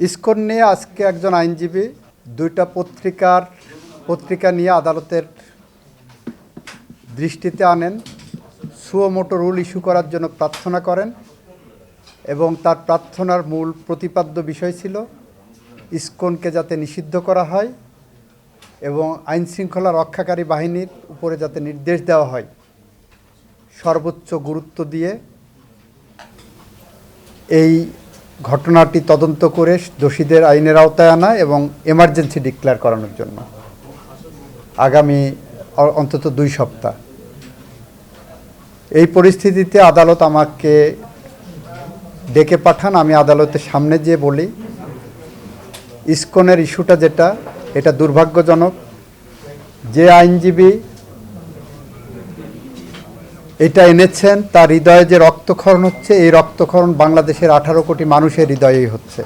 ISKCON নিয়ে আজকে একজন আইনজীবী দুইটা পত্রিকা নিয়ে আদালতের দৃষ্টিতে আনেন, সুও মোটো রুল ইস্যু করার জন্য প্রার্থনা করেন এবং তার প্রার্থনার মূল প্রতিপাদ্য বিষয় ছিল ইসকনকে যাতে নিষিদ্ধ করা হয় এবং আইনশৃঙ্খলা রক্ষাকারী বাহিনীর উপরে যাতে নির্দেশ দেওয়া হয় সর্বোচ্চ গুরুত্ব দিয়ে এই ঘটনাটি তদন্ত করে দোষীদের আইনের আওতায় আনা এবং এমার্জেন্সি ডিক্লেয়ার করানোর জন্য আগামী অন্তত 2 সপ্তাহ। এই পরিস্থিতিতে আদালত আমাকে ডেকে পাঠান। আমি আদালতের সামনে যেয়ে বলি, ইসকনের ইস্যুটা এটা দুর্ভাগ্যজনক। যে আইনজীবী এটা এনেছেন তার হৃদয়ে যে রক্তক্ষরণ হচ্ছে, এই রক্তক্ষরণ বাংলাদেশের 18 কোটি মানুষের হৃদয়েই হচ্ছে।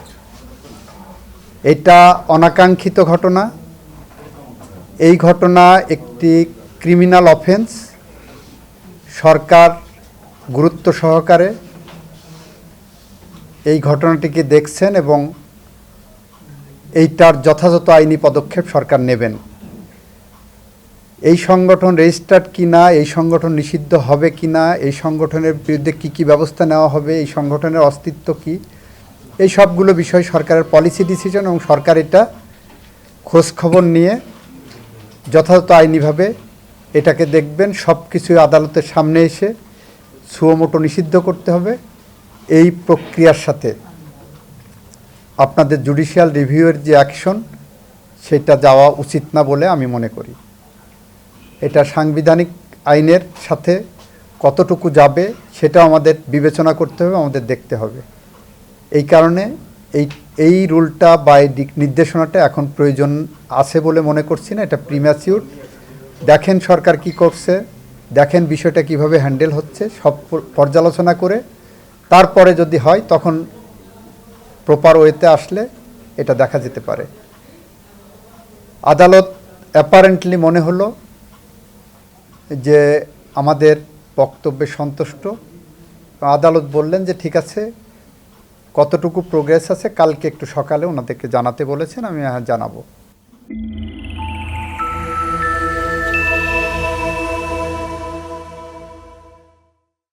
এটা অনাকাঙ্ক্ষিত ঘটনা। এই ঘটনা একটি ক্রিমিনাল অফেন্স। সরকার গুরুত্ব সহকারে এই ঘটনাটিকে দেখছেন এবং এইটার যথাযথ আইনি পদক্ষেপ সরকার নেবেন। এই সংগঠন রেজিস্টার্ড কিনা, এই সংগঠন নিষিদ্ধ হবে কিনা, এই সংগঠনের বিরুদ্ধে কী ব্যবস্থা নেওয়া হবে, এই সংগঠনের অস্তিত্ব কী, এই সবগুলো বিষয় সরকারের পলিসি ডিসিশন এবং সরকার এটা খোঁজখবর নিয়ে যথাযথ আইনিভাবে এটাকে দেখবেন। সব কিছুই আদালতের সামনে এসে সুও মোটো নিষিদ্ধ করতে হবে। এই প্রক্রিয়ার সাথে আপনাদের জুডিশিয়াল রিভিউয়ের যে অ্যাকশন সেটা যাওয়া উচিত না বলে আমি মনে করি। এটা সাংবিধানিক আইনের সাথে কতটুকু যাবে সেটাও আমাদের বিবেচনা করতে হবে, আমাদের দেখতে হবে। এই কারণে এই রুলটা বা এই নির্দেশনাটা এখন প্রয়োজন আছে বলে মনে করছি না। এটা প্রিম্যাচিউর। দেখেন সরকার কি করছে, দেখেন বিষয়টা কিভাবে হ্যান্ডেল হচ্ছে, সব পর্যালোচনা করে তারপরে যদি হয় তখন প্রপার ওয়েতে আসলে এটা দেখা যেতে পারে। আদালত অ্যাপারেন্টলি মনে হলো যে আমাদের বক্তব্যে সন্তুষ্ট। আদালত বললেন যে ঠিক আছে, কতটুকু প্রোগ্রেস আছে কালকে একটু সকালে ওনাদেরকে জানাতে বলেছেন, আমি জানাবো।